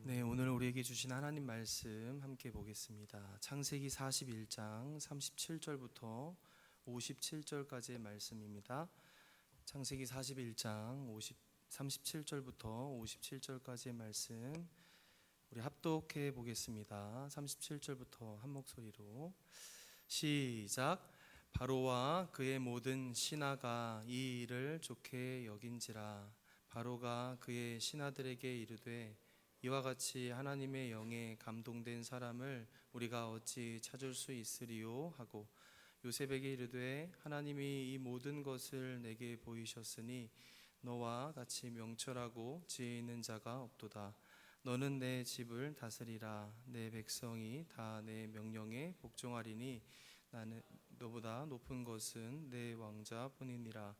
네, 오늘 우리에게 주신 하나님 말씀 함께 보겠습니다. 창세기 41장 37절부터 57절까지의 말씀입니다. 창세기 41장 37절부터 57절까지의 말씀 우리 합독해 보겠습니다. 37절부터 한 목소리로 시작. 바로와 그의 모든 신하가 이 일을 좋게 여긴지라. 바로가 그의 신하들에게 이르되 이와 같이 하나님의 영에 감동된 사람을 우리가 어찌 찾을 수 있으리요 하고 요셉에게 이르되 하나님이 이 모든 것을 내게 보이셨으니 너와 같이 명철하고 지혜 있는 자가 없도다. 너는 내 집을 다스리라. 내 백성이 다 내 명령에 복종하리니 나는 너보다 높은 것은 내 왕자뿐이니라.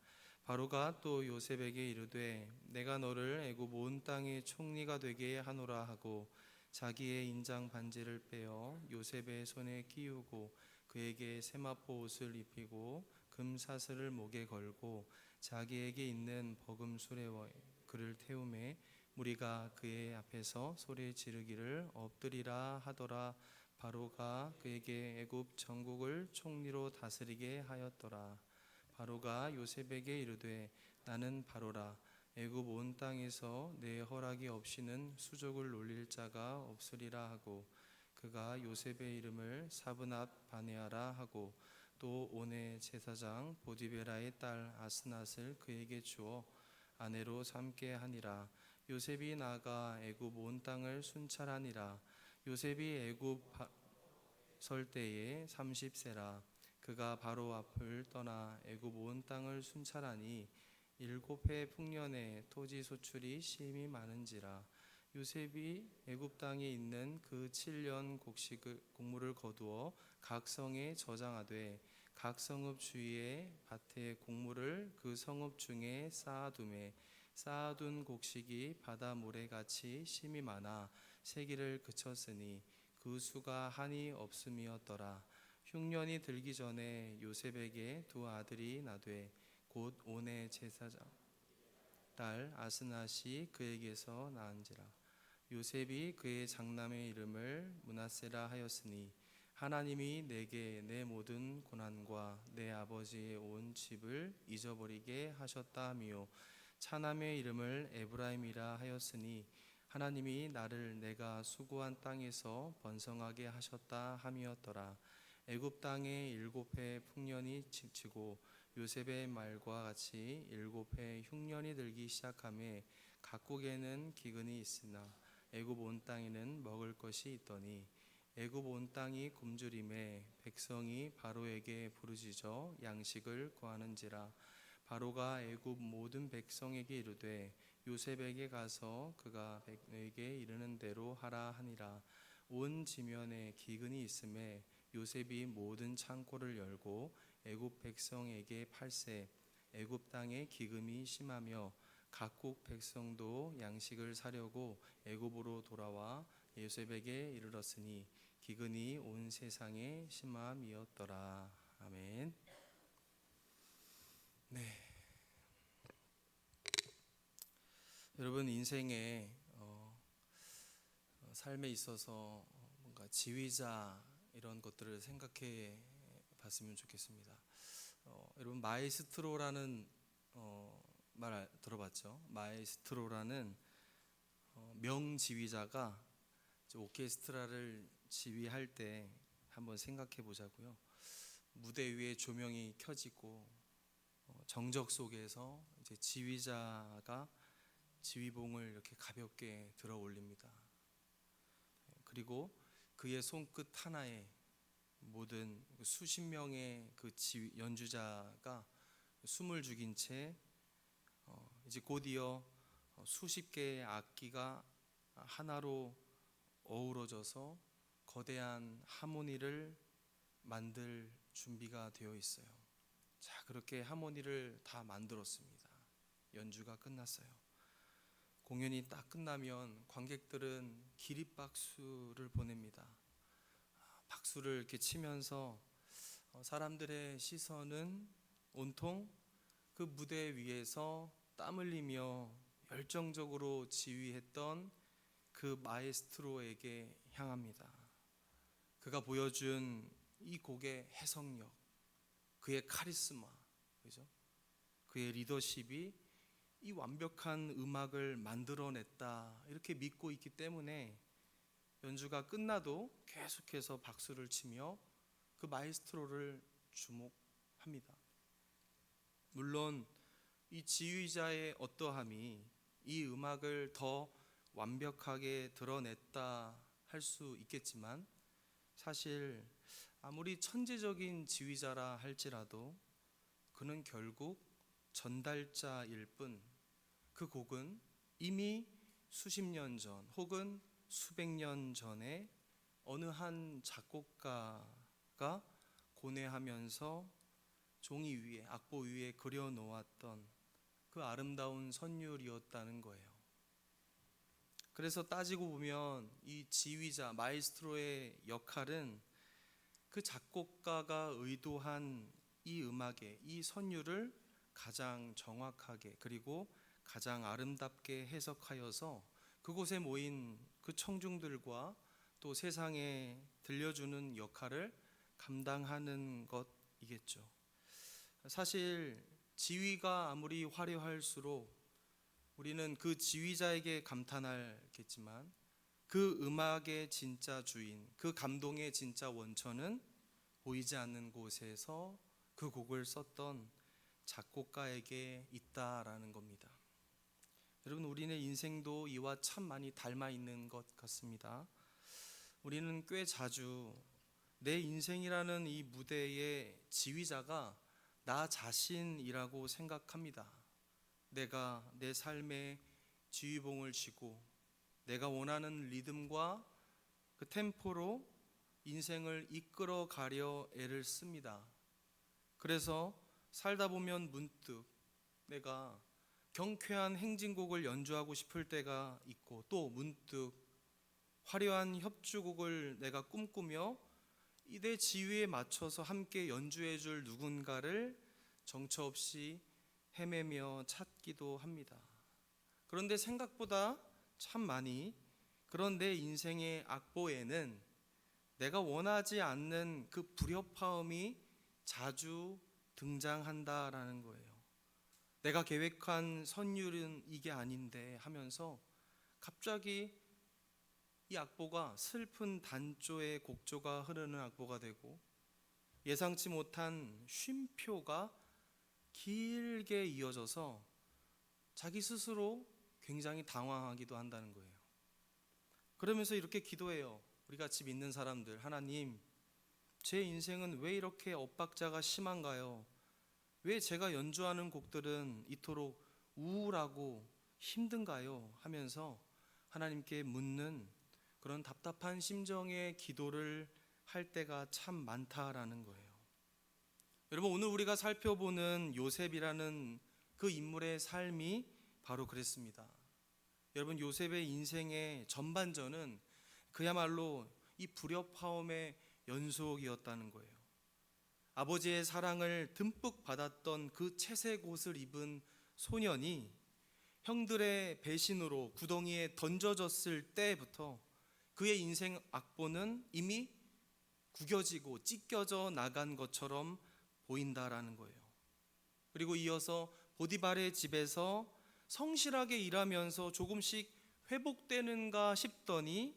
바로가 또 요셉에게 이르되 내가 너를 애굽 온 땅의 총리가 되게 하노라 하고 자기의 인장 반지를 빼어 요셉의 손에 끼우고 그에게 세마포 옷을 입히고 금사슬을 목에 걸고 자기에게 있는 버금술에 그를 태우매 무리가 그의 앞에서 소리 지르기를 엎드리라 하더라. 바로가 그에게 애굽 전국을 총리로 다스리게 하였더라. 바로가 요셉에게 이르되 나는 바로라. 애굽 온 땅에서 내 허락이 없이는 수족을 놀릴 자가 없으리라 하고 그가 요셉의 이름을 사브낫 바네아라 하고 또 온의 제사장 보디베라의 딸 아스낫을 그에게 주어 아내로 삼게 하니라. 요셉이 나가 애굽 온 땅을 순찰하니라. 요셉이 애굽 설 때에 30세라. 그가 바로 앞을 떠나 애굽 온 땅을 순찰하니 7해 풍년에 토지 소출이 심히 많은지라. 요셉이 애굽 땅에 있는 그 7년 곡물을 거두어 각 성에 저장하되 각 성읍 주위에 밭에 곡물을 그 성읍 중에 쌓아두매 쌓아둔 곡식이 바다 모래같이 심히 많아 세기를 그쳤으니 그 수가 한이 없음이었더라. 흉년이 들기 전에 요셉에게 두 아들이 나되 곧 온의 제사장 딸 아스낫이 그에게서 낳은지라. 요셉이 그의 장남의 이름을 므낫세라 하였으니 하나님이 내게 내 모든 고난과 내 아버지의 온 집을 잊어버리게 하셨다 하며 차남의 이름을 에브라임이라 하였으니 하나님이 나를 내가 수고한 땅에서 번성하게 하셨다 함이었더라. 애굽 땅에 7해 풍년이 치고 요셉의 말과 같이 7해 흉년이 들기 시작하매 각국에는 기근이 있으나 애굽 온 땅에는 먹을 것이 있더니 애굽 온 땅이 굶주림에 백성이 바로에게 부르짖어 양식을 구하는지라. 바로가 애굽 모든 백성에게 이르되 요셉에게 가서 그가 백성에게 이르는 대로 하라 하니라. 온 지면에 기근이 있음에 요셉이 모든 창고를 열고 애굽 백성에게 팔세. 애굽 땅에 기근이 심하며 각국 백성도 양식을 사려고 애굽으로 돌아와 요셉에게 이르렀으니 기근이 온 세상에 심함이었더라. 아멘. 네, 여러분 인생에 삶에 있어서 뭔가 지휘자 이런 것들을 생각해 봤으면 좋겠습니다. 여러분 마에스트로라는 말 들어봤죠? 마에스트로라는 명지휘자가 오케스트라를 지휘할 때 한번 생각해 보자고요. 무대 위에 조명이 켜지고 정적 속에서 이제 지휘자가 지휘봉을 이렇게 가볍게 들어 올립니다. 그리고 그의 손끝 하나에 모든 수십 명의 그 연주자가 숨을 죽인 채 이제 곧이어 수십 개의 악기가 하나로 어우러져서 거대한 하모니를 만들 준비가 되어 있어요. 자, 그렇게 하모니를 다 만들었습니다. 연주가 끝났어요. 공연이 딱 끝나면 관객들은 기립박수를 보냅니다. 박수를 이렇게 치면서 사람들의 시선은 온통 그 무대 위에서 땀 흘리며 열정적으로 지휘했던 그 마에스트로에게 향합니다. 그가 보여준 이 곡의 해석력, 그의 카리스마, 그죠? 그의 리더십이 이 완벽한 음악을 만들어냈다 이렇게 믿고 있기 때문에 연주가 끝나도 계속해서 박수를 치며 그 마에스트로를 주목합니다. 물론 이 지휘자의 어떠함이 이 음악을 더 완벽하게 드러냈다 할 수 있겠지만 사실 아무리 천재적인 지휘자라 할지라도 그는 결국 전달자일 뿐, 그 곡은 이미 수십 년 전 혹은 수백 년 전에 어느 한 작곡가가 고뇌하면서 종이 위에, 악보 위에 그려놓았던 그 아름다운 선율이었다는 거예요. 그래서 따지고 보면 이 지휘자, 마에스트로의 역할은 그 작곡가가 의도한 이 음악의 이 선율을 가장 정확하게 그리고 가장 아름답게 해석하여서 그곳에 모인 그 청중들과 또 세상에 들려주는 역할을 감당하는 것이겠죠. 사실 지휘가 아무리 화려할수록 우리는 그 지휘자에게 감탄하겠지만 그 음악의 진짜 주인, 그 감동의 진짜 원천은 보이지 않는 곳에서 그 곡을 썼던 작곡가에게 있다라는 겁니다. 여러분, 우리는 인생도 이와 참 많이 닮아 있는 것 같습니다. 우리는 꽤 자주 내 인생이라는 이 무대의 지휘자가 나 자신이라고 생각합니다. 내가 내 삶의 지휘봉을 쥐고 내가 원하는 리듬과 그 템포로 인생을 이끌어 가려 애를 씁니다. 그래서 살다 보면 문득 내가 경쾌한 행진곡을 연주하고 싶을 때가 있고 또 문득 화려한 협주곡을 내가 꿈꾸며 이 내 지휘에 맞춰서 함께 연주해 줄 누군가를 정처 없이 헤매며 찾기도 합니다. 그런데 생각보다 참 많이 그런 내 인생의 악보에는 내가 원하지 않는 그 불협화음이 자주 등장한다라는 거예요. 내가 계획한 선율은 이게 아닌데 하면서 갑자기 이 악보가 슬픈 단조의 곡조가 흐르는 악보가 되고 예상치 못한 쉼표가 길게 이어져서 자기 스스로 굉장히 당황하기도 한다는 거예요. 그러면서 이렇게 기도해요. 우리 같이 믿는 사람들, 하나님, 제 인생은 왜 이렇게 엇박자가 심한가요? 왜 제가 연주하는 곡들은 이토록 우울하고 힘든가요? 하면서 하나님께 묻는 그런 답답한 심정의 기도를 할 때가 참 많다라는 거예요. 여러분, 오늘 우리가 살펴보는 요셉이라는 그 인물의 삶이 바로 그랬습니다. 여러분, 요셉의 인생의 전반전은 그야말로 이 불협화음의 연속이었다는 거예요. 아버지의 사랑을 듬뿍 받았던 그 채색 옷을 입은 소년이 형들의 배신으로 구덩이에 던져졌을 때부터 그의 인생 악보는 이미 구겨지고 찢겨져 나간 것처럼 보인다라는 거예요. 그리고 이어서 보디발의 집에서 성실하게 일하면서 조금씩 회복되는가 싶더니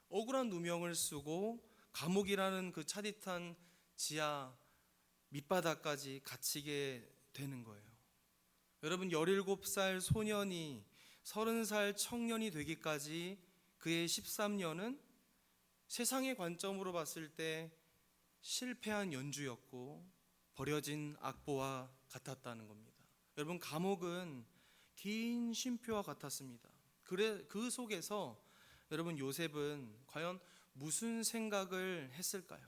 억울한 누명을 쓰고 감옥이라는 그 차디탄 지하 밑바닥까지 갇히게 되는 거예요. 여러분, 17살 소년이 30살 청년이 되기까지 그의 13년은 세상의 관점으로 봤을 때 실패한 연주였고 버려진 악보와 같았다는 겁니다. 여러분, 감옥은 긴 쉼표와 같았습니다. 그 속에서 여러분, 요셉은 과연 무슨 생각을 했을까요?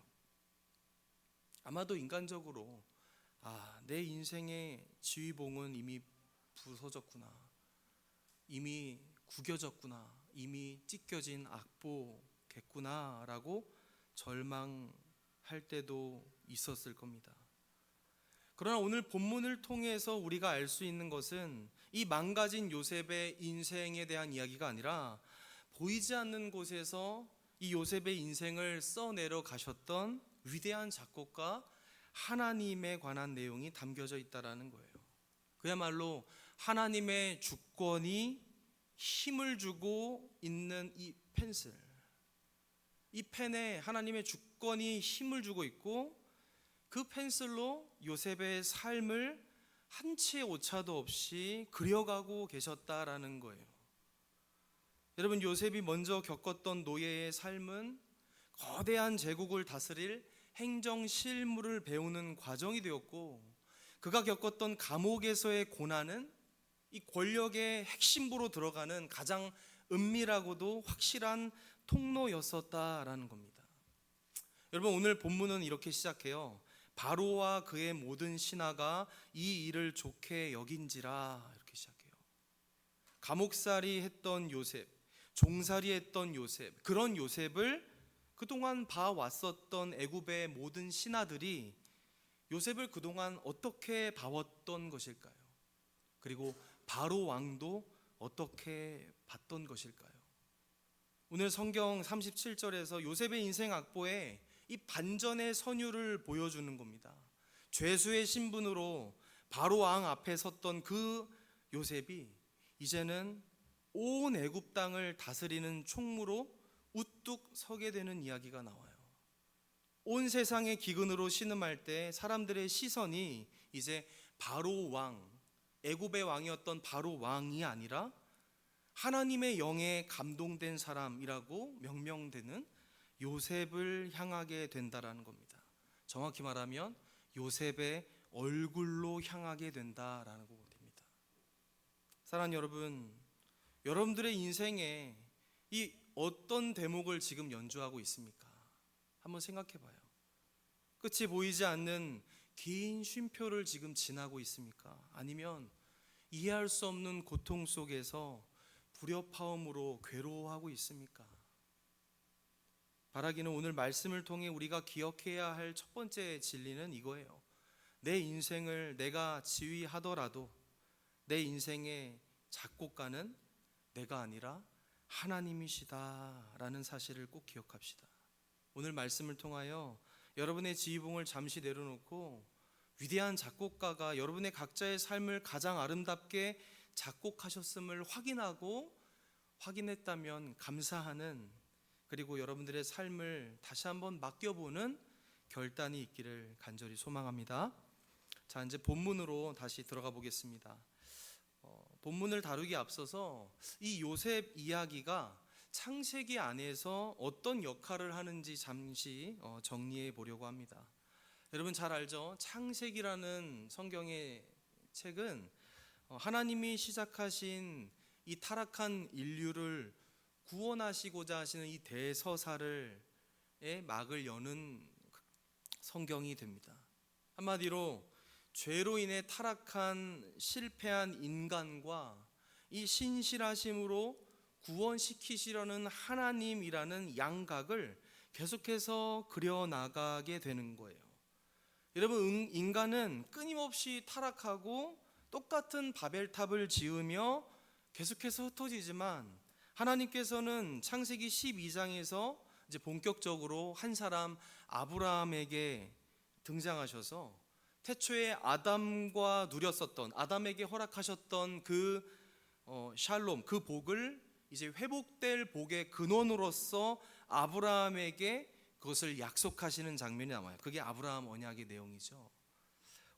아마도 인간적으로 내 인생의 지휘봉은 이미 부서졌구나, 이미 구겨졌구나, 이미 찢겨진 악보겠구나 라고 절망할 때도 있었을 겁니다. 그러나 오늘 본문을 통해서 우리가 알 수 있는 것은 이 망가진 요셉의 인생에 대한 이야기가 아니라 보이지 않는 곳에서 이 요셉의 인생을 써내려 가셨던 위대한 작곡가 하나님에 관한 내용이 담겨져 있다라는 거예요. 그야말로 하나님의 주권이 힘을 주고 있는 이 펜슬, 이 펜에 하나님의 주권이 힘을 주고 있고, 그 펜슬로 요셉의 삶을 한 치의 오차도 없이 그려가고 계셨다라는 거예요. 여러분, 요셉이 먼저 겪었던 노예의 삶은 거대한 제국을 다스릴 행정 실무를 배우는 과정이 되었고, 그가 겪었던 감옥에서의 고난은 이 권력의 핵심부로 들어가는 가장 은밀하고도 확실한 통로였었다라는 겁니다. 여러분, 오늘 본문은 이렇게 시작해요. 바로와 그의 모든 신하가 이 일을 좋게 여긴지라, 이렇게 시작해요. 감옥살이 했던 요셉, 종살이 했던 요셉, 그런 요셉을 그동안 봐왔었던 애굽의 모든 신하들이 요셉을 그동안 어떻게 봐왔던 것일까요? 그리고 바로 왕도 어떻게 봤던 것일까요? 오늘 성경 37절에서 요셉의 인생 악보에 이 반전의 선율을 보여주는 겁니다. 죄수의 신분으로 바로 왕 앞에 섰던 그 요셉이 이제는 온 애굽 땅을 다스리는 총무로 우뚝 서게 되는 이야기가 나와요. 온 세상의 기근으로 신음할 때 사람들의 시선이 이제 바로 왕, 애굽의 왕이었던 바로 왕이 아니라 하나님의 영에 감동된 사람이라고 명명되는 요셉을 향하게 된다라는 겁니다. 정확히 말하면 요셉의 얼굴로 향하게 된다라는 겁니다. 사랑하는 여러분, 여러분들의 인생에 이 어떤 대목을 지금 연주하고 있습니까? 한번 생각해 봐요. 끝이 보이지 않는 긴 쉼표를 지금 지나고 있습니까? 아니면 이해할 수 없는 고통 속에서 불협화음으로 괴로워하고 있습니까? 바라기는 오늘 말씀을 통해 우리가 기억해야 할 첫 번째 진리는 이거예요. 내 인생을 내가 지휘하더라도 내 인생의 작곡가는 내가 아니라 하나님이시다라는 사실을 꼭 기억합시다. 오늘 말씀을 통하여 여러분의 지휘봉을 잠시 내려놓고 위대한 작곡가가 여러분의 각자의 삶을 가장 아름답게 작곡하셨음을 확인했다면 감사하는, 그리고 여러분들의 삶을 다시 한번 맡겨보는 결단이 있기를 간절히 소망합니다. 자, 이제 본문으로 다시 들어가 보겠습니다. 본문을 다루기 앞서서 이 요셉 이야기가 창세기 안에서 어떤 역할을 하는지 잠시 정리해 보려고 합니다. 여러분 잘 알죠? 창세기라는 성경의 책은 하나님이 시작하신 이 타락한 인류를 구원하시고자 하시는 이 대서사를 막을 여는 성경이 됩니다. 한마디로 죄로 인해 타락한 실패한 인간과 이 신실하심으로 구원시키시려는 하나님이라는 양각을 계속해서 그려나가게 되는 거예요. 여러분, 인간은 끊임없이 타락하고 똑같은 바벨탑을 지으며 계속해서 흩어지지만 하나님께서는 창세기 12장에서 이제 본격적으로 한 사람 아브라함에게 등장하셔서 태초에 아담과 누렸었던, 아담에게 허락하셨던 그 샬롬, 그 복을 이제 회복될 복의 근원으로서 아브라함에게 그것을 약속하시는 장면이 나와요. 그게 아브라함 언약의 내용이죠.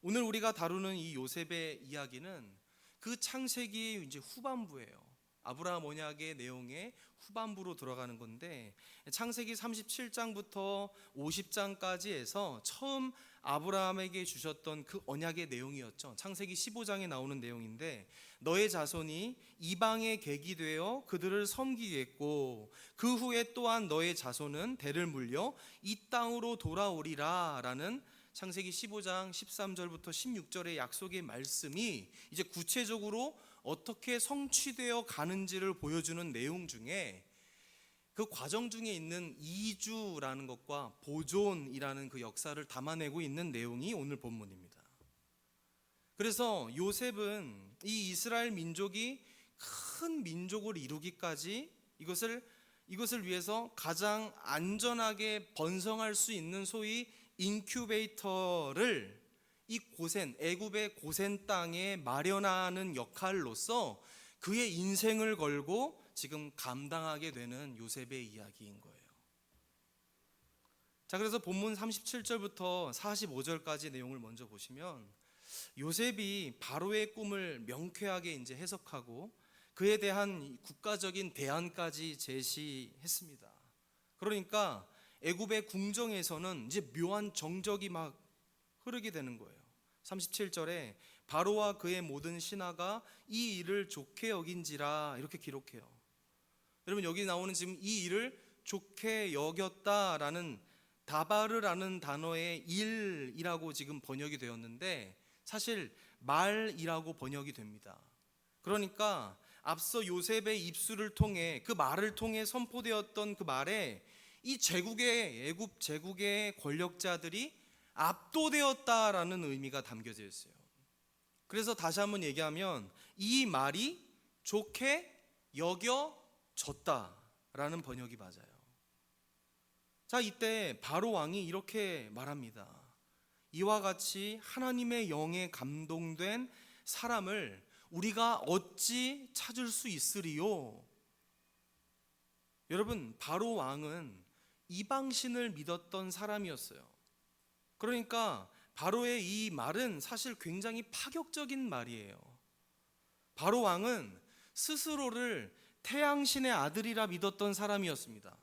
오늘 우리가 다루는 이 요셉의 이야기는 그 창세기 이제 후반부예요. 아브라함 언약의 내용의 후반부로 들어가는 건데, 창세기 37장부터 50장까지 해서 처음 아브라함에게 주셨던 그 언약의 내용이었죠. 창세기 15장에 나오는 내용인데, 너의 자손이 이방의 객이 되어 그들을 섬기겠고 그 후에 또한 너의 자손은 대를 물려 이 땅으로 돌아오리라 라는 창세기 15장 13절부터 16절의 약속의 말씀이 이제 구체적으로 어떻게 성취되어 가는지를 보여주는 내용 중에, 그 과정 중에 있는 이주라는 것과 보존이라는 그 역사를 담아내고 있는 내용이 오늘 본문입니다. 그래서 요셉은 이 이스라엘 민족이 큰 민족을 이루기까지 이것을 위해서 가장 안전하게 번성할 수 있는 소위 인큐베이터를 이 애굽의 고센 땅에 마련하는 역할로서 그의 인생을 걸고 지금 감당하게 되는 요셉의 이야기인 거예요. 자, 그래서 본문 37절부터 45절까지 내용을 먼저 보시면 요셉이 바로의 꿈을 명쾌하게 이제 해석하고 그에 대한 국가적인 대안까지 제시했습니다. 그러니까 애굽의 궁정에서는 이제 묘한 정적이 막 흐르게 되는 거예요. 37절에 바로와 그의 모든 신하가 이 일을 좋게 여긴지라 이렇게 기록해요. 여러분, 여기 나오는 지금 이 일을 좋게 여겼다라는 다바르라는 단어의 일이라고 지금 번역이 되었는데 사실 말이라고 번역이 됩니다. 그러니까 앞서 요셉의 입술을 통해 그 말을 통해 선포되었던 그 말에 이 애굽 제국의 권력자들이 압도되었다라는 의미가 담겨져 있어요. 그래서 다시 한번 얘기하면 이 말이 좋게 여겨졌다라는 번역이 맞아요. 자, 이때 바로 왕이 이렇게 말합니다. 이와 같이 하나님의 영에 감동된 사람을 우리가 어찌 찾을 수 있으리요? 여러분, 바로 왕은 이방신을 믿었던 사람이었어요. 그러니까 바로의 이 말은 사실 굉장히 파격적인 말이에요. 바로 왕은 스스로를 태양신의 아들이라 믿었던 사람이었습니다.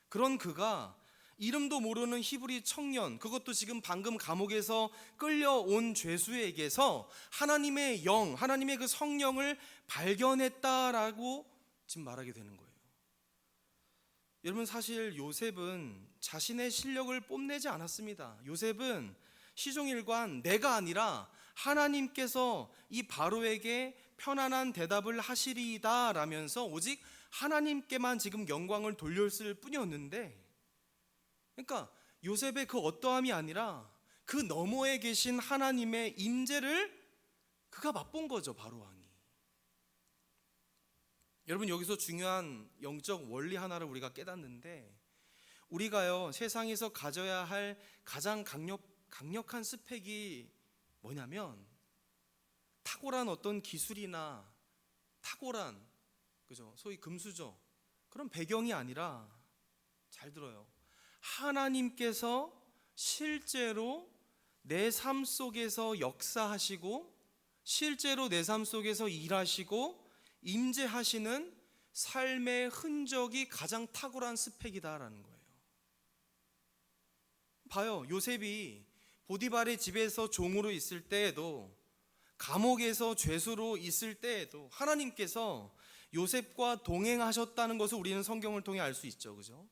그런 그가 이름도 모르는 히브리 청년, 그것도 지금 방금 감옥에서 끌려온 죄수에게서 하나님의 영, 하나님의 그 성령을 발견했다라고 지금 말하게 되는 거예요. 여러분, 사실 요셉은 자신의 실력을 뽐내지 않았습니다. 요셉은 시종일관 내가 아니라 하나님께서 이 바로에게 편안한 대답을 하시리이다 라면서 오직 하나님께만 지금 영광을 돌렸을 뿐이었는데, 그러니까 요셉의 그 어떠함이 아니라 그 너머에 계신 하나님의 임재를 그가 맛본 거죠, 바로 왕이. 여러분, 여기서 중요한 영적 원리 하나를 우리가 깨닫는데, 우리가요 세상에서 가져야 할 가장 강력한 스펙이 뭐냐면 탁월한 어떤 기술이나 탁월한, 그죠, 소위 금수저 그런 배경이 아니라, 잘 들어요, 하나님께서 실제로 내 삶 속에서 역사하시고 실제로 내 삶 속에서 일하시고 임재하시는 삶의 흔적이 가장 탁월한 스펙이다라는 거예요. 봐요, 요셉이 보디발의 집에서 종으로 있을 때에도, 감옥에서 죄수로 있을 때에도 하나님께서 요셉과 동행하셨다는 것을 우리는 성경을 통해 알 수 있죠, 그죠?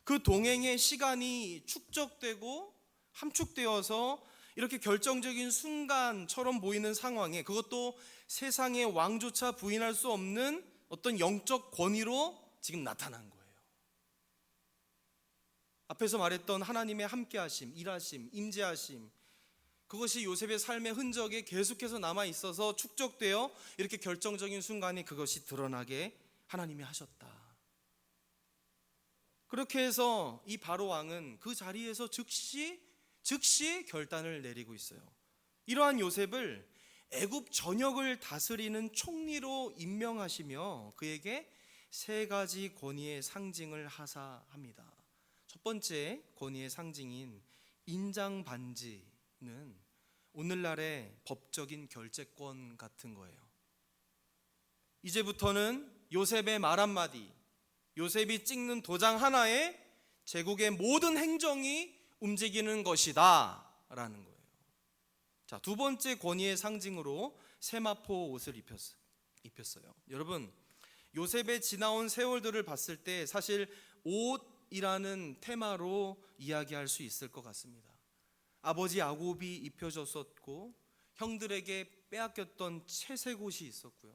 그 동행의 시간이 축적되고 함축되어서 이렇게 결정적인 순간처럼 보이는 상황에, 그것도 세상의 왕조차 부인할 수 없는 어떤 영적 권위로 지금 나타난 거예요. 앞에서 말했던 하나님의 함께하심, 일하심, 임재하심, 그것이 요셉의 삶의 흔적에 계속해서 남아있어서 축적되어 이렇게 결정적인 순간에 그것이 드러나게 하나님이 하셨다. 그렇게 해서 이 바로 왕은 그 자리에서 즉시 결단을 내리고 있어요. 이러한 요셉을 애굽 전역을 다스리는 총리로 임명하시며 그에게 세 가지 권위의 상징을 하사합니다. 첫 번째 권위의 상징인 인장 반지는 오늘날의 법적인 결재권 같은 거예요. 이제부터는 요셉의 말 한마디, 요셉이 찍는 도장 하나에 제국의 모든 행정이 움직이는 것이다 라는 거예요. 자, 두 번째 권위의 상징으로 세마포 옷을 입혔어요. 여러분, 요셉의 지나온 세월들을 봤을 때 사실 옷이라는 테마로 이야기할 수 있을 것 같습니다. 아버지 야곱이 입혀줬었고 형들에게 빼앗겼던 채색 옷이 있었고요,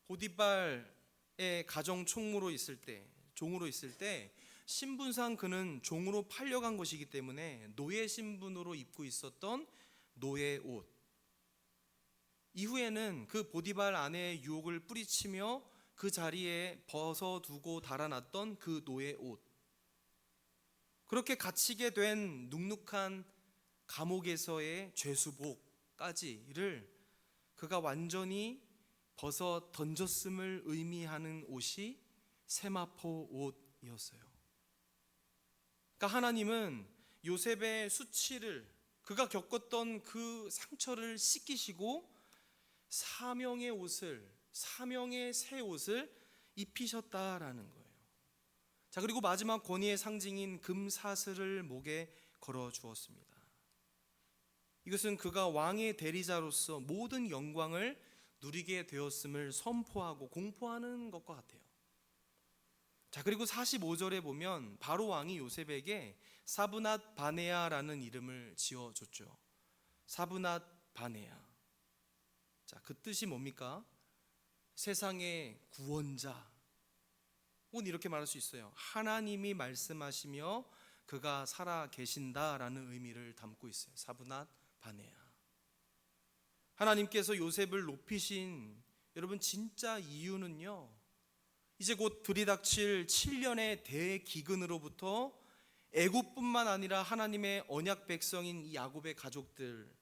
보디발의 가정 종으로 있을 때 신분상 그는 종으로 팔려간 것이기 때문에 노예 신분으로 입고 있었던 노예 옷, 이후에는 그 보디발 아내의 유혹을 뿌리치며 그 자리에 벗어두고 달아났던 그 노예 옷, 그렇게 갇히게 된 눅눅한 감옥에서의 죄수복까지를 그가 완전히 벗어 던졌음을 의미하는 옷이 세마포 옷이었어요. 그러니까 하나님은 요셉의 수치를, 그가 겪었던 그 상처를 씻기시고 사명의 옷을, 사명의 새 옷을 입히셨다라는 거예요. 자, 그리고 마지막 권위의 상징인 금사슬을 목에 걸어 주었습니다. 이것은 그가 왕의 대리자로서 모든 영광을 누리게 되었음을 선포하고 공포하는 것과 같아요. 자, 그리고 45절에 보면 바로 왕이 요셉에게 사브낫 바네아라는 이름을 지어줬죠. 사브낫 바네아. 자, 그 뜻이 뭡니까? 세상의 구원자. 혹은 이렇게 말할 수 있어요. 하나님이 말씀하시며 그가 살아 계신다라는 의미를 담고 있어요. 사브낫 바네아. 하나님께서 요셉을 높이신 여러분 진짜 이유는요, 이제 곧 들이닥칠 7년의 대기근으로부터 애굽뿐만 아니라 하나님의 언약 백성인 이 야곱의 가족들,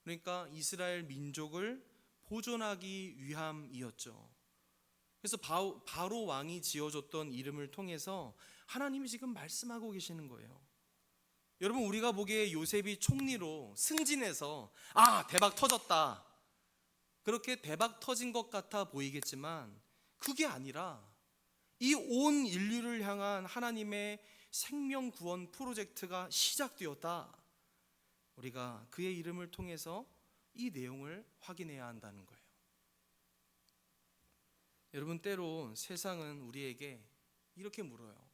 그러니까 이스라엘 민족을 보존하기 위함이었죠. 그래서 바로 왕이 지어줬던 이름을 통해서 하나님이 지금 말씀하고 계시는 거예요. 여러분, 우리가 보기에 요셉이 총리로 승진해서 대박 터졌다, 그렇게 대박 터진 것 같아 보이겠지만 그게 아니라 이 온 인류를 향한 하나님의 생명 구원 프로젝트가 시작되었다. 우리가 그의 이름을 통해서 이 내용을 확인해야 한다는 거예요. 여러분, 때로 세상은 우리에게 이렇게 물어요.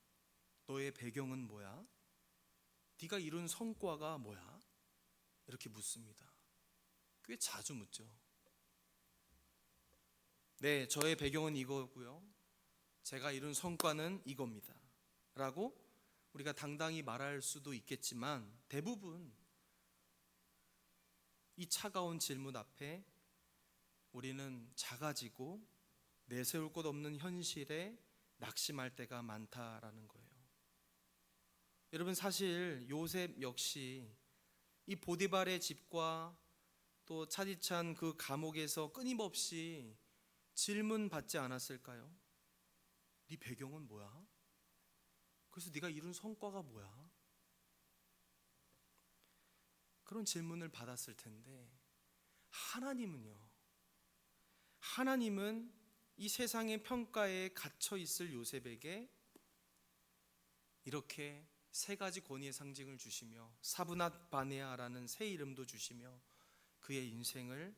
너의 배경은 뭐야? 네가 이룬 성과가 뭐야? 이렇게 묻습니다. 꽤 자주 묻죠. 네, 저의 배경은 이거고요, 제가 이룬 성과는 이겁니다 라고 우리가 당당히 말할 수도 있겠지만, 대부분 이 차가운 질문 앞에 우리는 작아지고 내세울 곳 없는 현실에 낙심할 때가 많다라는 거예요. 여러분, 사실 요셉 역시 이 보디발의 집과 또 차디찬 그 감옥에서 끊임없이 질문 받지 않았을까요? 네 배경은 뭐야? 그래서 네가 이룬 성과가 뭐야? 그런 질문을 받았을 텐데, 하나님은 이 세상의 평가에 갇혀 있을 요셉에게 이렇게 세 가지 권위의 상징을 주시며 사브낫 바네아라는 새 이름도 주시며 그의 인생을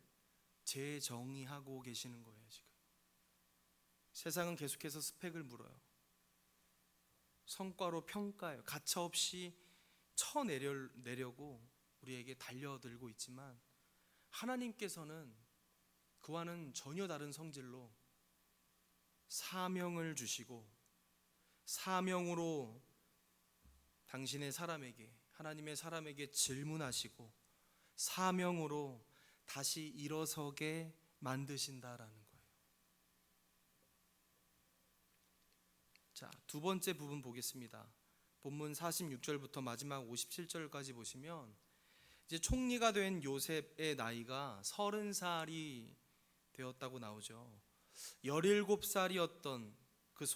재정의하고 계시는 거예요. 지금 세상은 계속해서 스펙을 물어요. 성과로 평가해요. 가차없이 쳐내려고 우리에게 달려들고 있지만, 하나님께서는 그와는 전혀 다른 성질로 사명을 주시고, 사명으로 당신의 사람에게, 하나님의 사람에게 질문하시고, 사명으로 다시 일어서게 만드신다라는 거예요. 자, 두 번째 부분 보겠습니다. 본문 46절부터 마지막 57절까지 보시면 이제 총리가 된 요셉의 나이가 30살이 되었다고 나오죠. 17살이었던 그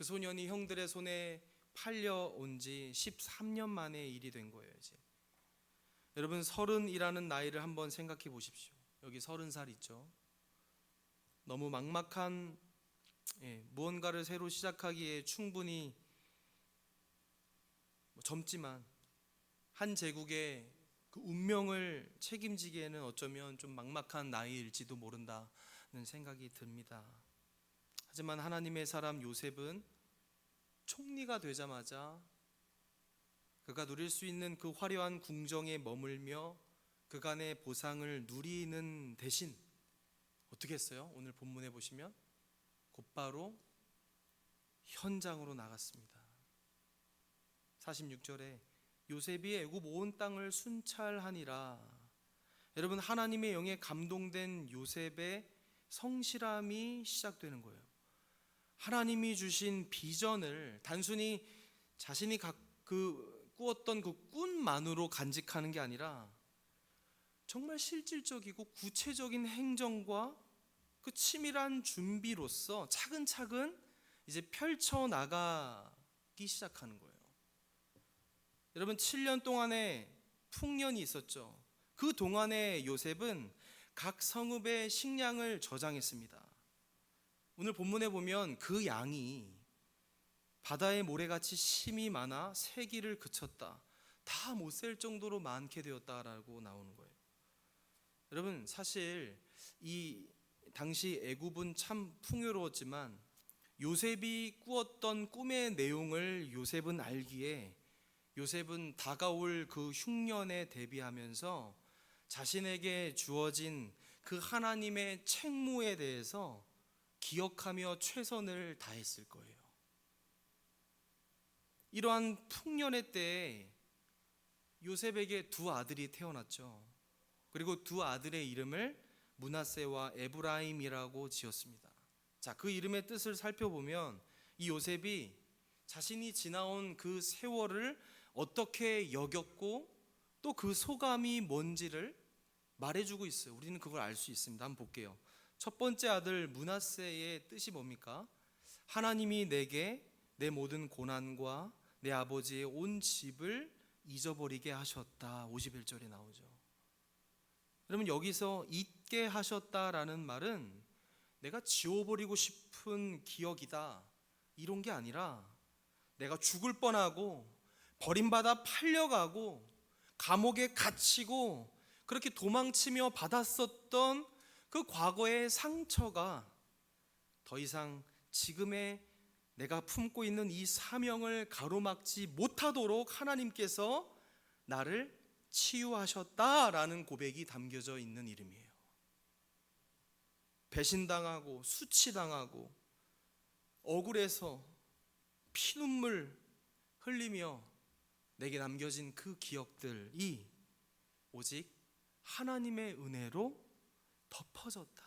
소년이 형들의 손에 팔려온 지 13년 만의 일이 된 거예요. 이제 여러분, 30이라는 나이를 한번 생각해 보십시오. 여기 30살 있죠. 너무 막막한 무언가를 새로 시작하기에 충분히 젊지만 한 제국의 그 운명을 책임지기에는 어쩌면 좀 막막한 나이일지도 모른다는 생각이 듭니다. 하지만 하나님의 사람 요셉은 총리가 되자마자 그가 누릴 수 있는 그 화려한 궁정에 머물며 그간의 보상을 누리는 대신 어떻게 했어요? 오늘 본문에 보시면 곧바로 현장으로 나갔습니다. 46절에 요셉이 애굽 온 땅을 순찰하니라. 여러분, 하나님의 영에 감동된 요셉의 성실함이 시작되는 거예요. 하나님이 주신 비전을 단순히 자신이 꾸었던 그 꿈만으로 간직하는 게 아니라 정말 실질적이고 구체적인 행정과 그 치밀한 준비로서 차근차근 이제 펼쳐나가기 시작하는 거예요. 여러분, 7년 동안의 풍년이 있었죠. 그 동안에 요셉은 각 성읍의 식량을 저장했습니다. 오늘 본문에 보면 그 양이 바다의 모래같이 심이 많아 세기를 그쳤다, 다 못 셀 정도로 많게 되었다라고 나오는 거예요. 여러분, 사실 이 당시 애굽은 참 풍요로웠지만 요셉이 꾸었던 꿈의 내용을 요셉은 알기에 요셉은 다가올 그 흉년에 대비하면서 자신에게 주어진 그 하나님의 책무에 대해서 기억하며 최선을 다했을 거예요. 이러한 풍년의 때에 요셉에게 두 아들이 태어났죠. 그리고 두 아들의 이름을 므낫세와 에브라임이라고 지었습니다. 자, 그 이름의 뜻을 살펴보면 이 요셉이 자신이 지나온 그 세월을 어떻게 여겼고 또 그 소감이 뭔지를 말해주고 있어요. 우리는 그걸 알 수 있습니다. 한번 볼게요. 첫 번째 아들 므낫세의 뜻이 뭡니까? 하나님이 내게 내 모든 고난과 내 아버지의 온 집을 잊어버리게 하셨다. 51절에 나오죠. 여러분, 여기서 잊게 하셨다라는 말은 내가 지워버리고 싶은 기억이다 이런 게 아니라 내가 죽을 뻔하고 버림받아 팔려가고 감옥에 갇히고 그렇게 도망치며 받았었던 그 과거의 상처가 더 이상 지금의 내가 품고 있는 이 사명을 가로막지 못하도록 하나님께서 나를 치유하셨다라는 고백이 담겨져 있는 이름이에요. 배신당하고 수치당하고 억울해서 피눈물 흘리며 내게 남겨진 그 기억들이 오직 하나님의 은혜로 덮어졌다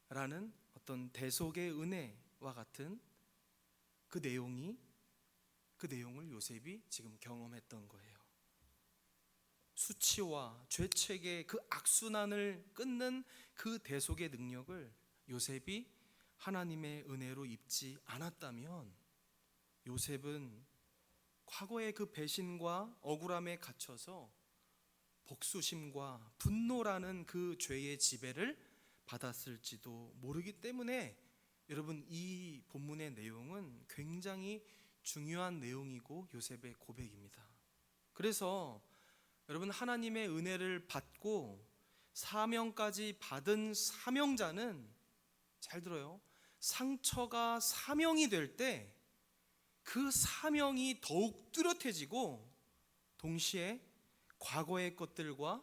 라는 어떤 대속의 은혜와 같은 그 내용을 요셉이 지금 경험했던 거예요. 수치와 죄책의 그 악순환을 끊는 그 대속의 능력을 요셉이 하나님의 은혜로 입지 않았다면 요셉은 과거의 그 배신과 억울함에 갇혀서 복수심과 분노라는 그 죄의 지배를 받았을지도 모르기 때문에 여러분, 이 본문의 내용은 굉장히 중요한 내용이고 요셉의 고백입니다. 그래서 여러분, 하나님의 은혜를 받고 사명까지 받은 사명자는 잘 들어요. 상처가 사명이 될 때 그 사명이 더욱 뚜렷해지고 동시에 과거의 것들과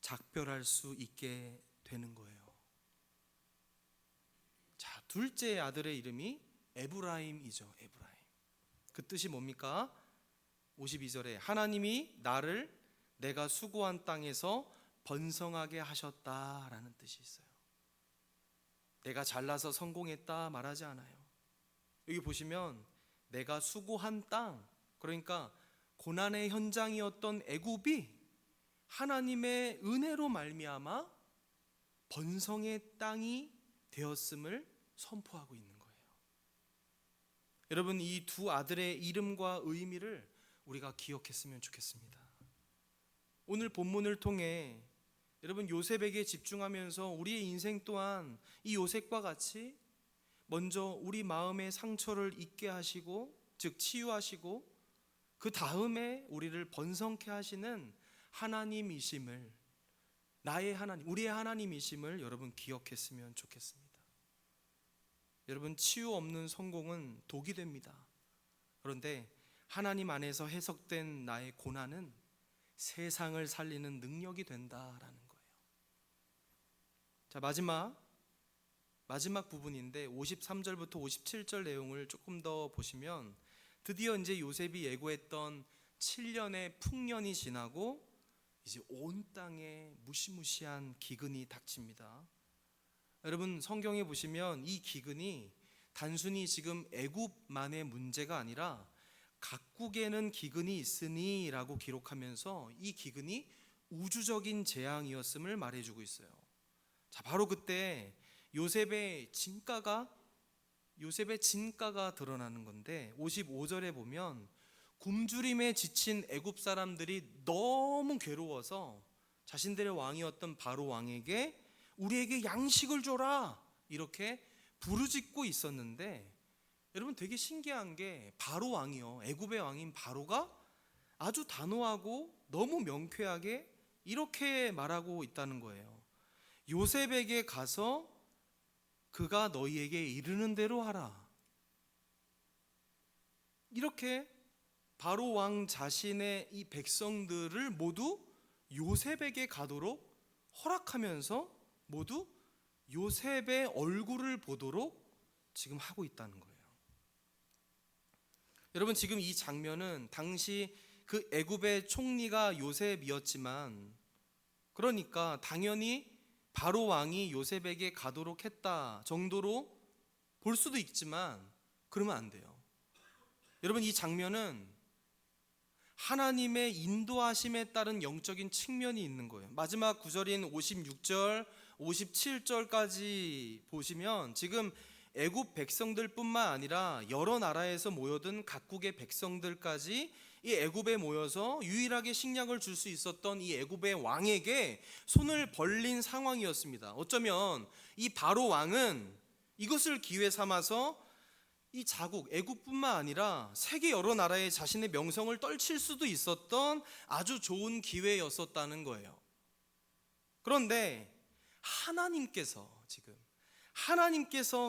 작별할 수 있게 되는 거예요. 자, 둘째 아들의 이름이 에브라임이죠. 에브라임. 그 뜻이 뭡니까? 52절에 하나님이 나를 내가 수고한 땅에서 번성하게 하셨다라는 뜻이 있어요. 내가 잘나서 성공했다 말하지 않아요. 여기 보시면 내가 수고한 땅, 그러니까 고난의 현장이었던 애굽이 하나님의 은혜로 말미암아 번성의 땅이 되었음을 선포하고 있는 거예요. 여러분, 이 두 아들의 이름과 의미를 우리가 기억했으면 좋겠습니다. 오늘 본문을 통해 여러분, 요셉에게 집중하면서 우리의 인생 또한 이 요셉과 같이 먼저 우리 마음의 상처를 잊게 하시고, 즉 치유하시고, 그 다음에 우리를 번성케 하시는 하나님이심을, 나의 하나님, 우리의 하나님이심을 여러분 기억했으면 좋겠습니다. 여러분, 치유 없는 성공은 독이 됩니다. 그런데 하나님 안에서 해석된 나의 고난은 세상을 살리는 능력이 된다라는 거예요. 자, 마지막 부분인데 53절부터 57절 내용을 조금 더 보시면 드디어 이제 요셉이 예고했던 7년의 풍년이 지나고 이제 온 땅에 무시무시한 기근이 닥칩니다. 여러분 성경에 보시면 이 기근이 단순히 지금 애굽만의 문제가 아니라 각국에는 기근이 있으니 라고 기록하면서 이 기근이 우주적인 재앙이었음을 말해주고 있어요. 자, 바로 그때 요셉의 진가가 드러나는 건데 55절에 보면 굶주림에 지친 애굽 사람들이 너무 괴로워서 자신들의 왕이었던 바로 왕에게 우리에게 양식을 줘라 이렇게 부르짖고 있었는데, 여러분 되게 신기한 게 바로 왕이요, 애굽의 왕인 바로가 아주 단호하고 너무 명쾌하게 이렇게 말하고 있다는 거예요. 요셉에게 가서 그가 너희에게 이르는 대로 하라. 이렇게 바로 왕 자신의 이 백성들을 모두 요셉에게 가도록 허락하면서 모두 요셉의 얼굴을 보도록 지금 하고 있다는 거예요. 여러분 지금 이 장면은 당시 그 애굽의 총리가 요셉이었지만, 그러니까 당연히 바로 왕이 요셉에게 가도록 했다 정도로 볼 수도 있지만 그러면 안 돼요. 여러분 이 장면은 하나님의 인도하심에 따른 영적인 측면이 있는 거예요. 마지막 구절인 56절, 57절까지 보시면 지금 애굽 백성들뿐만 아니라 여러 나라에서 모여든 각국의 백성들까지 이 애굽에 모여서 유일하게 식량을 줄 수 있었던 이 애굽의 왕에게 손을 벌린 상황이었습니다. 어쩌면 이 바로 왕은 이것을 기회 삼아서 이 자국 애굽뿐만 아니라 세계 여러 나라에 자신의 명성을 떨칠 수도 있었던 아주 좋은 기회였었다는 거예요. 그런데 하나님께서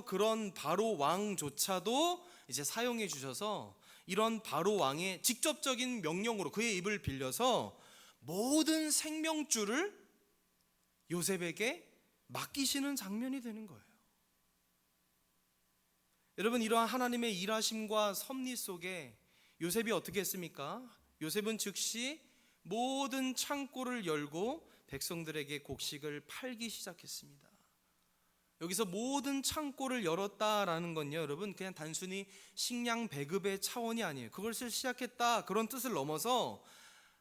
그런 바로 왕조차도 이제 사용해 주셔서 이런 바로 왕의 직접적인 명령으로 그의 입을 빌려서 모든 생명줄을 요셉에게 맡기시는 장면이 되는 거예요. 여러분 이러한 하나님의 일하심과 섭리 속에 요셉이 어떻게 했습니까? 요셉은 즉시 모든 창고를 열고 백성들에게 곡식을 팔기 시작했습니다. 여기서 모든 창고를 열었다라는 건요, 여러분 그냥 단순히 식량 배급의 차원이 아니에요. 그것을 시작했다 그런 뜻을 넘어서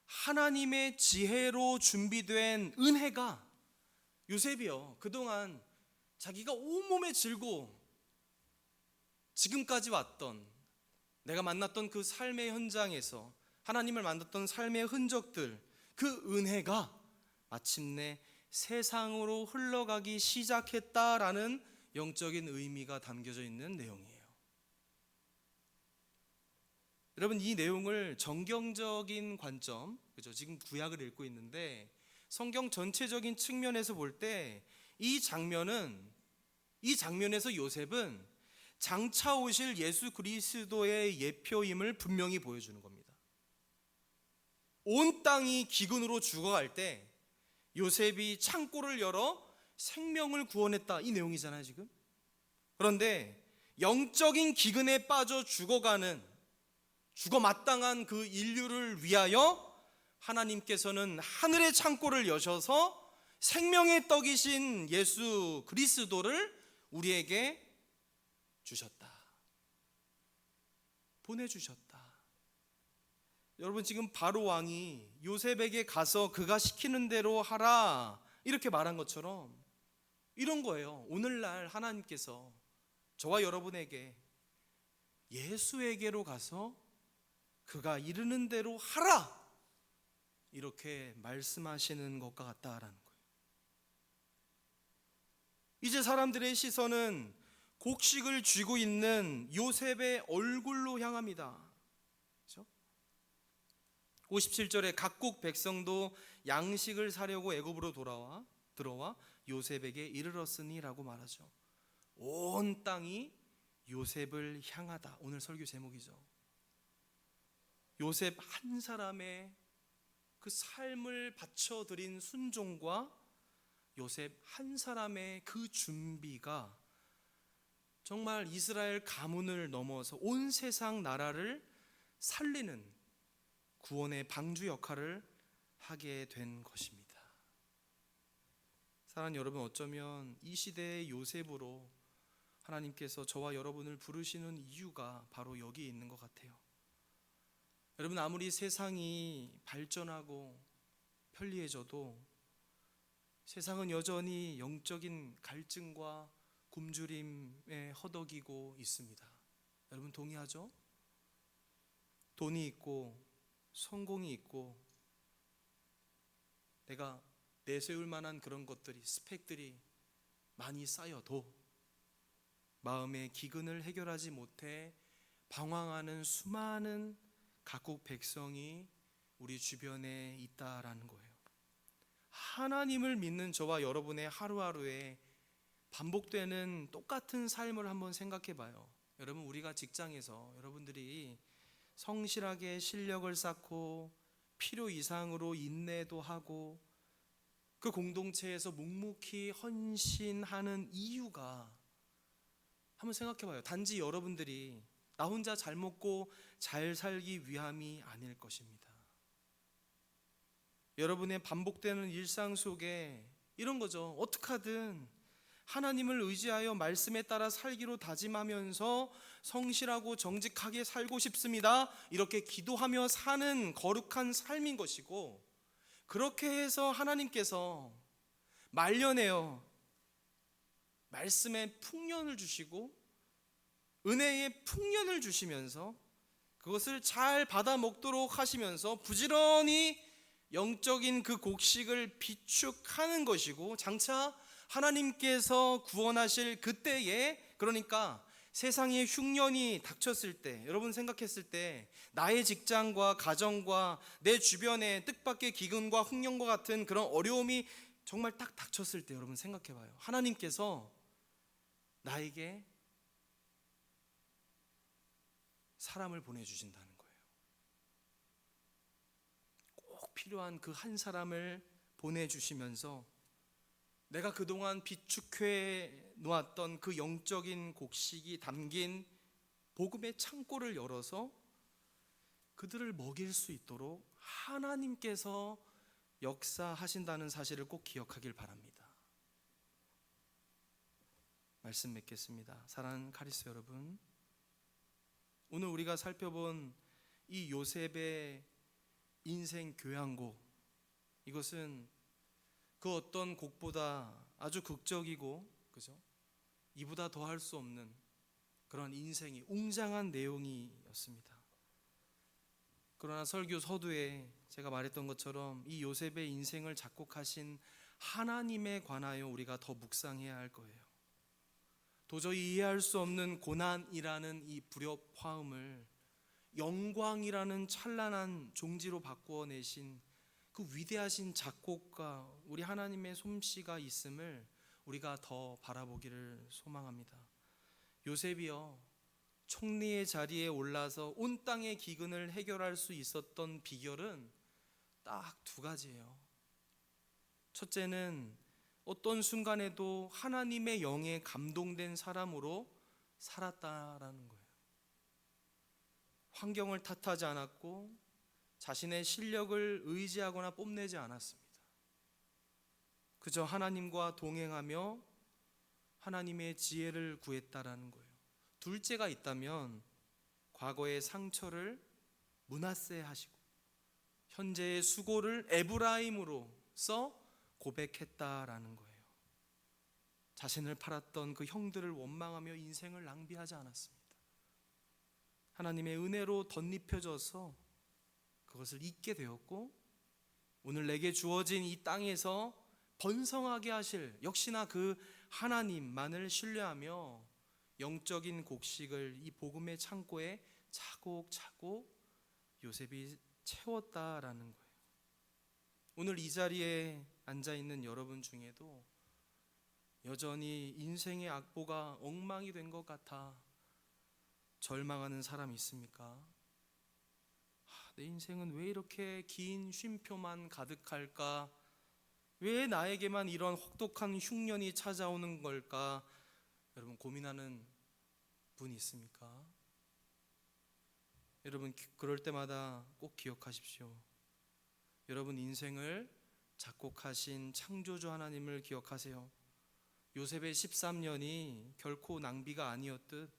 하나님의 지혜로 준비된 은혜가, 요셉이요 그동안 자기가 온몸에 짊고 지금까지 왔던, 내가 만났던 그 삶의 현장에서 하나님을 만났던 삶의 흔적들, 그 은혜가 마침내 세상으로 흘러가기 시작했다라는 영적인 의미가 담겨져 있는 내용이에요. 여러분 이 내용을 정경적인 관점, 그죠? 지금 구약을 읽고 있는데 성경 전체적인 측면에서 볼 때 이 장면에서 요셉은 장차 오실 예수 그리스도의 예표임을 분명히 보여주는 겁니다. 온 땅이 기근으로 죽어갈 때 요셉이 창고를 열어 생명을 구원했다, 이 내용이잖아요 지금. 그런데 영적인 기근에 빠져 죽어 마땅한 그 인류를 위하여 하나님께서는 하늘의 창고를 여셔서 생명의 떡이신 예수 그리스도를 우리에게 주셨다, 보내주셨다. 여러분 지금 바로 왕이 요셉에게 가서 그가 시키는 대로 하라 이렇게 말한 것처럼 이런 거예요. 오늘날 하나님께서 저와 여러분에게 예수에게로 가서 그가 이르는 대로 하라 이렇게 말씀하시는 것과 같다라는 거예요. 이제 사람들의 시선은 곡식을 쥐고 있는 요셉의 얼굴로 향합니다. 그렇죠? 57절에 각국 백성도 양식을 사려고 애굽으로 들어와 요셉에게 이르렀으니라고 말하죠. 온 땅이 요셉을 향하다, 오늘 설교 제목이죠. 요셉 한 사람의 그 삶을 바쳐드린 순종과 요셉 한 사람의 그 준비가 정말 이스라엘 가문을 넘어서 온 세상 나라를 살리는 구원의 방주 역할을 하게 된 것입니다. 사랑하는 여러분, 어쩌면 이 시대의 요셉으로 하나님께서 저와 여러분을 부르시는 이유가 바로 여기에 있는 것 같아요. 여러분, 아무리 세상이 발전하고 편리해져도 세상은 여전히 영적인 갈증과 굶주림에 허덕이고 있습니다. 여러분 동의하죠? 돈이 있고 성공이 있고 내가 내세울 만한 그런 것들이, 스펙들이 많이 쌓여도 마음의 기근을 해결하지 못해 방황하는 수많은 각국 백성이 우리 주변에 있다라는 거예요. 하나님을 믿는 저와 여러분의 하루하루에 반복되는 똑같은 삶을 한번 생각해 봐요. 여러분, 우리가 직장에서 여러분들이 성실하게 실력을 쌓고 필요 이상으로 인내도 하고 그 공동체에서 묵묵히 헌신하는 이유가, 한번 생각해 봐요. 단지 여러분들이 나 혼자 잘 먹고 잘 살기 위함이 아닐 것입니다. 여러분의 반복되는 일상 속에 이런 거죠. 어떻게 하든 하나님을 의지하여 말씀에 따라 살기로 다짐하면서 성실하고 정직하게 살고 싶습니다, 이렇게 기도하며 사는 거룩한 삶인 것이고, 그렇게 해서 하나님께서 말년에요 말씀의 풍년을 주시고 은혜의 풍년을 주시면서 그것을 잘 받아 먹도록 하시면서 부지런히 영적인 그 곡식을 비축하는 것이고, 장차 하나님께서 구원하실 그때에, 그러니까 세상의 흉년이 닥쳤을 때, 여러분 생각했을 때 나의 직장과 가정과 내 주변에 뜻밖의 기근과 흉년과 같은 그런 어려움이 정말 딱 닥쳤을 때, 여러분 생각해 봐요. 하나님께서 나에게 사람을 보내주신다는 거예요. 꼭 필요한 그 한 사람을 보내주시면서 내가 그동안 비축해 놓았던 그 영적인 곡식이 담긴 복음의 창고를 열어서 그들을 먹일 수 있도록 하나님께서 역사하신다는 사실을 꼭 기억하길 바랍니다. 말씀 맺겠습니다. 사랑하는 카리스 여러분, 오늘 우리가 살펴본 이 요셉의 인생 교양곡, 이것은 그 어떤 곡보다 아주 극적이고, 그죠? 이보다 더 할 수 없는 그런 인생이 웅장한 내용이었습니다. 그러나 설교 서두에 제가 말했던 것처럼 이 요셉의 인생을 작곡하신 하나님에 관하여 우리가 더 묵상해야 할 거예요. 도저히 이해할 수 없는 고난이라는 이 불협화음을 영광이라는 찬란한 종지로 바꾸어내신 그 위대하신 작곡가, 우리 하나님의 솜씨가 있음을 우리가 더 바라보기를 소망합니다. 요셉이요, 총리의 자리에 올라서 온 땅의 기근을 해결할 수 있었던 비결은 딱 두 가지예요. 첫째는 어떤 순간에도 하나님의 영에 감동된 사람으로 살았다라는 거예요. 환경을 탓하지 않았고 자신의 실력을 의지하거나 뽐내지 않았습니다. 그저 하나님과 동행하며 하나님의 지혜를 구했다라는 거예요. 둘째가 있다면 과거의 상처를 므낫세 하시고 현재의 수고를 에브라임으로써 고백했다라는 거예요. 자신을 팔았던 그 형들을 원망하며 인생을 낭비하지 않았습니다. 하나님의 은혜로 덧입혀져서 그것을 잊게 되었고, 오늘 내게 주어진 이 땅에서 번성하게 하실 역시나 그 하나님만을 신뢰하며 영적인 곡식을 이 복음의 창고에 차곡차곡 요셉이 채웠다라는 거예요. 오늘 이 자리에 앉아있는 여러분 중에도 여전히 인생의 악보가 엉망이 된 것 같아 절망하는 사람이 있습니까? 내 인생은 왜 이렇게 긴 쉼표만 가득할까? 왜 나에게만 이런 혹독한 흉년이 찾아오는 걸까? 여러분 고민하는 분이 있습니까? 여러분 그럴 때마다 꼭 기억하십시오. 여러분 인생을 작곡하신 창조주 하나님을 기억하세요. 요셉의 13년이 결코 낭비가 아니었듯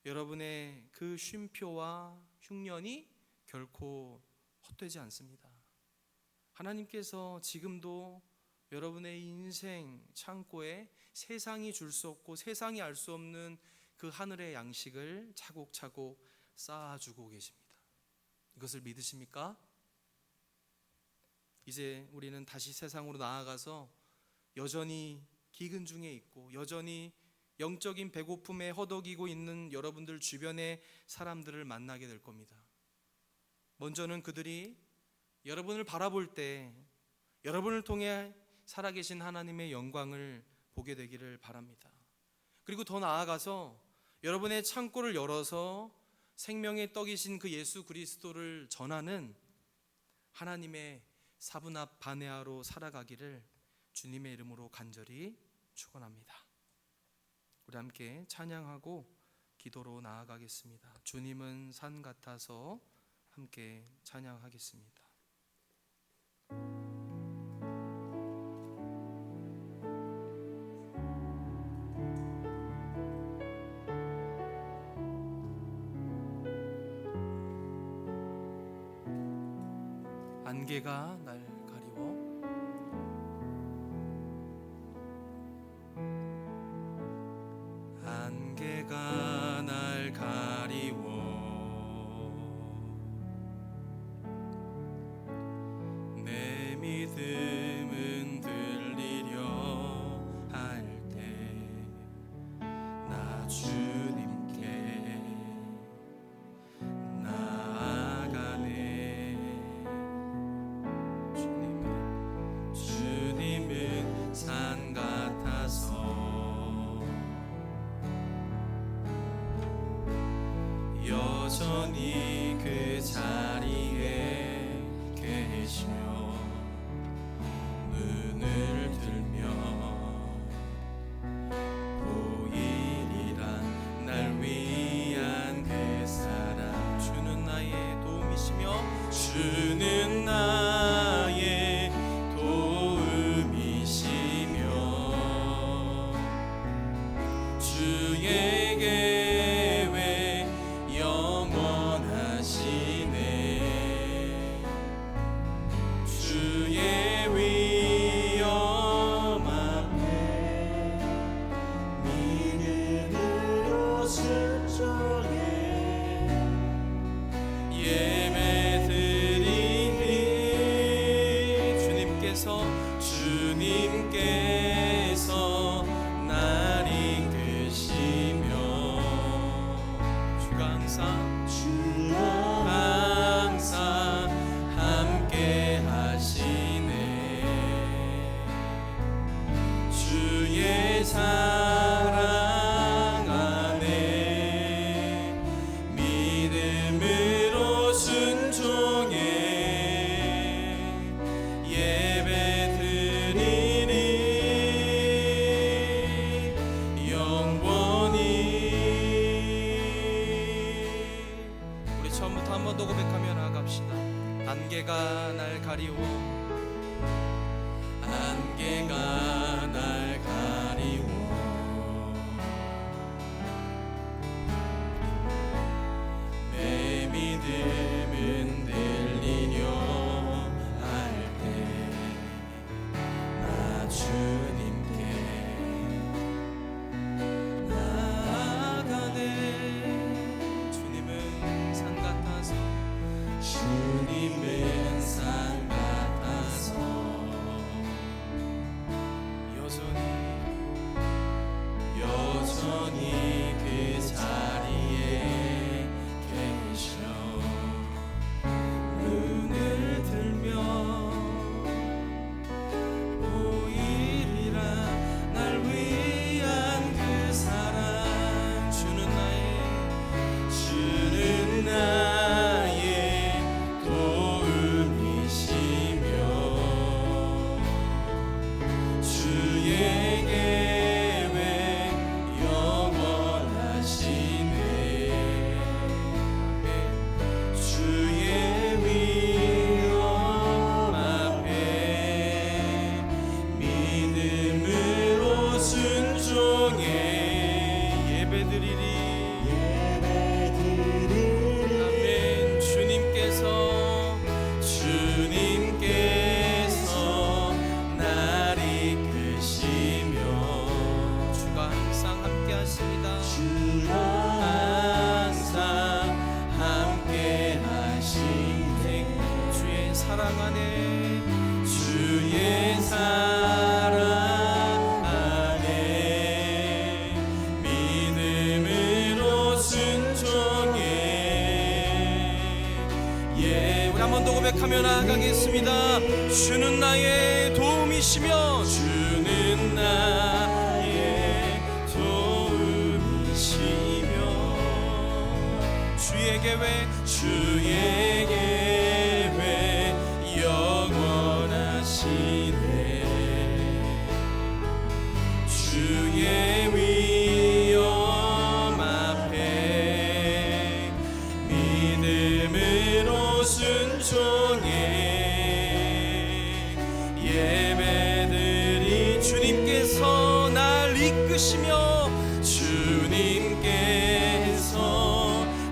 여러분의 그 쉼표와 흉년이 결코 헛되지 않습니다. 하나님께서 지금도 여러분의 인생 창고에 세상이 줄 수 없고 세상이 알 수 없는 그 하늘의 양식을 차곡차곡 쌓아주고 계십니다. 이것을 믿으십니까? 이제 우리는 다시 세상으로 나아가서 여전히 기근 중에 있고 여전히 영적인 배고픔에 허덕이고 있는 여러분들 주변의 사람들을 만나게 될 겁니다. 먼저는 그들이 여러분을 바라볼 때 여러분을 통해 살아계신 하나님의 영광을 보게 되기를 바랍니다. 그리고 더 나아가서 여러분의 창고를 열어서 생명의 떡이신 그 예수 그리스도를 전하는 하나님의 사분합 바네아로 살아가기를 주님의 이름으로 간절히 축원합니다. 우리 함께 찬양하고 기도로 나아가겠습니다. 주님은 산 같아서 함께 찬양하겠습니다. 안개가 날 가리워 안개가 날 가리워 내 믿음은 들리려 할 때 나 주님께 나아가네. 주님은 산 같아서 여전히 그 자리에 계시며 눈을 들면 보이리라 날 위한 그 사랑. 주는 나의 도움이시며 주는 나의 도움이시며 주의 계획 영원하시네. 주의 위엄 앞에 믿음으로 순종해 예배드리니 주님께서 날 이끄시며 주가 항상 함께 하시네. 주의 사랑 안에 믿음으로 순종해 예배드리니 영원히. 우리 처음부터 한 번 더 고백하며 나아갑시다. 안개가 날 가리워 안개가 날 가리워 내 믿음은 들리려 할 때 나 주님께 나아가네. 주님은 산 같아서 주님은 산 같아서 주가 항상 함께 하시네. 주의 사랑 안에, 주의 사랑 안에 믿음으로 순종해. 예, 우리 한 번 더 고백하며 나아가겠습니다. 주는 나의 도움이시며, 주는 나의 도움이시며, 주의 계획, 주의 계획 영원하시네. 주의 위엄 앞에 믿음으로 순종해. 예배드리 주님께서 날 이끄시며, 주님께서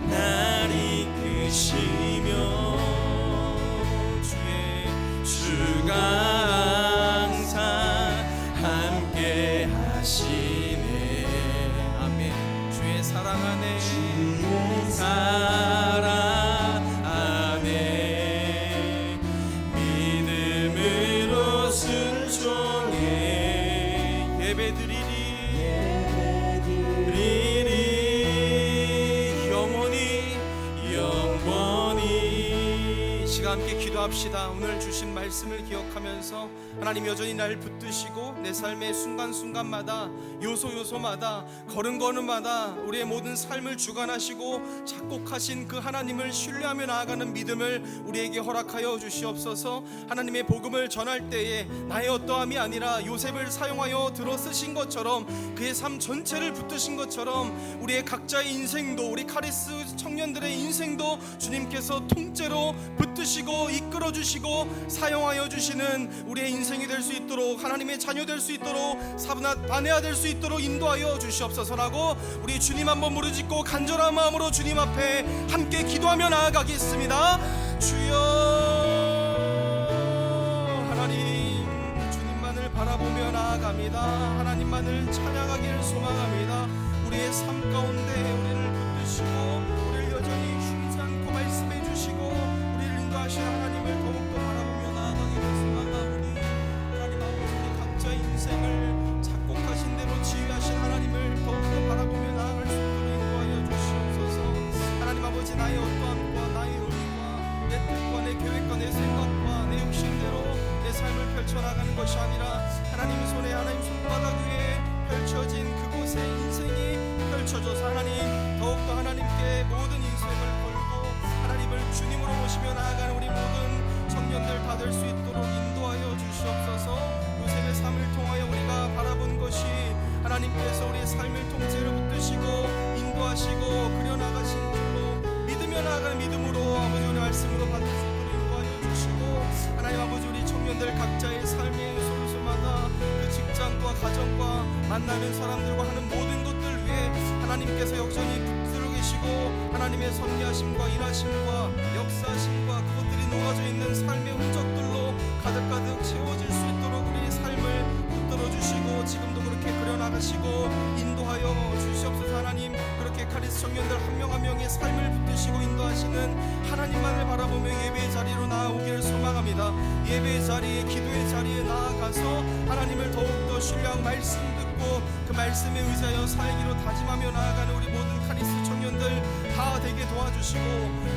날 이끄시며, 주가 항상 함께 하시네. 아멘. 주의 사랑 안에, 주의 사랑 안에 믿음으로 순종해. 예배드리리 영원히. 시간 함께 기도합시다. 오늘 주신 말씀을 기억하면서 하나님 여전히 날 붙드시고 내 삶의 순간순간마다, 요소요소마다, 걸음걸음마다 우리의 모든 삶을 주관하시고 작곡하신 그 하나님을 신뢰하며 나아가는 믿음을 우리에게 허락하여 주시옵소서. 하나님의 복음을 전할 때에 나의 어떠함이 아니라 요셉을 사용하여 들어 쓰신 것처럼, 그의 삶 전체를 붙드신 것처럼 우리의 각자의 인생도, 우리 카리스 청년들의 인생도 주님께서 통째로 붙드시고 이끌어 주시고 사용하여 주시는 우리의 인생이 될 수 있도록, 하나님의 자녀 될 수 있도록, 사분한 아내가 될 수 있도록 인도하여 주시옵소서라고 우리 주님 한번 무릎짓고 간절한 마음으로 주님 앞에 함께 기도하며 나아가겠습니다. 주여, 하나님 주님만을 바라보며 나아갑니다. 하나님만을 찬양하기를 소망합니다. 우리의 삶 가운데 우리를 붙드시고 우리를 여전히 쉬지 않고 말씀해 주시고 우리를 인도하시는 하나님을 더욱더 바라보며 나아가기를 소망하오니, 하나님 아버지 우리 각자 인생을 작곡하신 대로 지휘하신 하나님을 더욱더 바라보며 나아갈 수 있도록 인도하여 주시옵소서. 하나님 아버지, 나의 어떠함과 나의 의리와 내 뜻과 내 계획과 내 생각과 내 욕심대로 내 삶을 펼쳐나가는 것이 아니라 하나님 손에, 하나님 손바닥 위에 펼쳐진 그곳에 인생이 펼쳐져서 하나님 더욱더 하나님께 모든 인생을 걸고 하나님을 주님으로 모시며 나아가는 우리 모든 청년들 다 될 수 있도록 인도하여 주시옵소서. 요셉의 삶을 통하여 우리가 바라본 것이 하나님께서 우리의 삶을 통째로 붙드시고 인도하시고 그려나가신 줄로 믿으며 나아가는 믿음으로 아버지 우리 말씀으로 받을 수 있도록 인도하여 주시고, 하나님 아버지 우리 청년들 각자의 삶의 소소마다 그 직장과 가정과 만나는 사람들과 하는 모든 것들 위해 하나님께서 여전히 붙들어 계시고 하나님의 섭리하심과 일하심과 역사하심과 그것들이 녹아져 있는 삶의 흔적들로 가득가득 채워질 수 있도록 우리의 삶을 붙들어 주시고 지금도 그렇게 그려나가시고 인도하여 주시옵소서. 하나님 그렇게 카리스 청년들 한 명 한 명의 삶을 붙드시고 인도하시는 하나님만을 바라보며 예배의 자리로 나아오기를 소망합니다. 예배의 자리에, 기도의 자리에 나아가서 하나님을 더욱더 신뢰하고 말씀 듣고 그 말씀에 의지하여 살기로 다짐하며 나아가는 우리 모든 카리스 청년들 다 되게 도와주시고,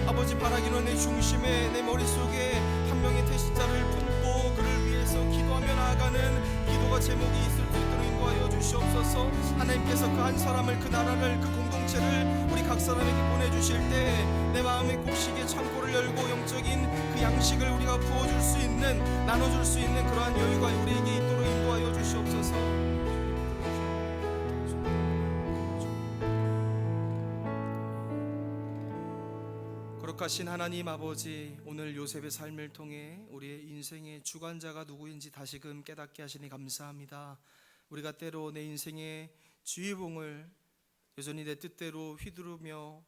아버지 바라기로 내 중심에, 내 머릿속에 한 명의 태신자를 품고 그를 위해서 기도하며 나아가는 기도가 제목이 있을 수 있도록 인도하여 주시옵소서. 하나님께서 그 한 사람을, 그 나라를, 그 공동체를 우리 각 사람에게 보내주실 때 내 마음의 곡식에 창고를 열고 영적인 그 양식을 우리가 부어줄 수 있는, 나눠줄 수 있는 그러한 여유가 우리에게 있도록 인도하여 주시옵소서. 거룩하신 하나님 아버지, 오늘 요셉의 삶을 통해 우리의 인생의 주관자가 누구인지 다시금 깨닫게 하시니 감사합니다. 우리가 때로 내 인생의 주의봉을 여전히 내 뜻대로 휘두르며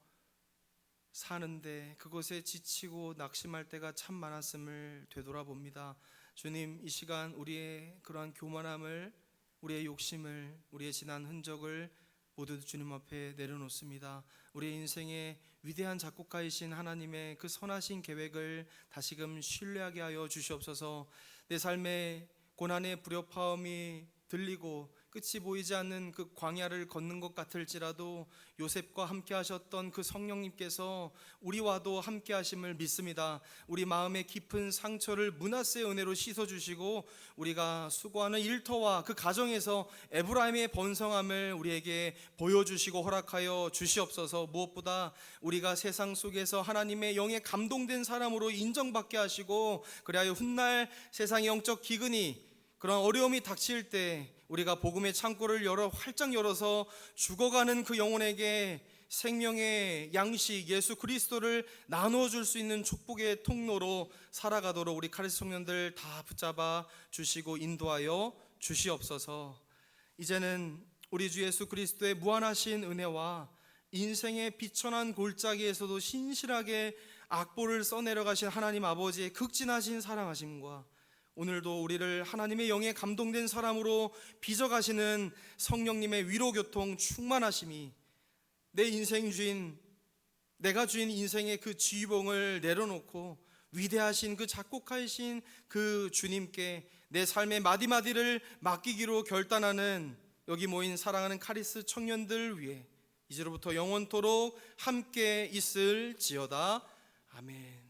사는데 그것에 지치고 낙심할 때가 참 많았음을 되돌아봅니다. 주님, 이 시간 우리의 그러한 교만함을, 우리의 욕심을, 우리의 지난 흔적을 모두 주님 앞에 내려놓습니다. 우리의 인생의 위대한 작곡가이신 하나님의 그 선하신 계획을 다시금 신뢰하게 하여 주시옵소서. 내 삶의 고난의 불협화음이 들리고 끝이 보이지 않는 그 광야를 걷는 것 같을지라도 요셉과 함께 하셨던 그 성령님께서 우리와도 함께 하심을 믿습니다. 우리 마음의 깊은 상처를 므낫세의 은혜로 씻어주시고 우리가 수고하는 일터와 그 가정에서 에브라임의 번성함을 우리에게 보여주시고 허락하여 주시옵소서. 무엇보다 우리가 세상 속에서 하나님의 영에 감동된 사람으로 인정받게 하시고 그리하여 훗날 세상의 영적 기근이 그런 어려움이 닥칠 때 우리가 복음의 창고를 활짝 열어서 죽어가는 그 영혼에게 생명의 양식 예수 그리스도를 나누어줄 수 있는 축복의 통로로 살아가도록 우리 카리스 청년들 다 붙잡아 주시고 인도하여 주시옵소서. 이제는 우리 주 예수 그리스도의 무한하신 은혜와 인생의 비천한 골짜기에서도 신실하게 악보를 써내려가신 하나님 아버지의 극진하신 사랑하심과 오늘도 우리를 하나님의 영에 감동된 사람으로 빚어가시는 성령님의 위로교통 충만하심이 내 인생 주인, 내가 주인 인생의 그 지휘봉을 내려놓고 위대하신 그 작곡하신 그 주님께 내 삶의 마디마디를 맡기기로 결단하는 여기 모인 사랑하는 카리스 청년들 위해 이제로부터 영원토록 함께 있을지어다. 아멘.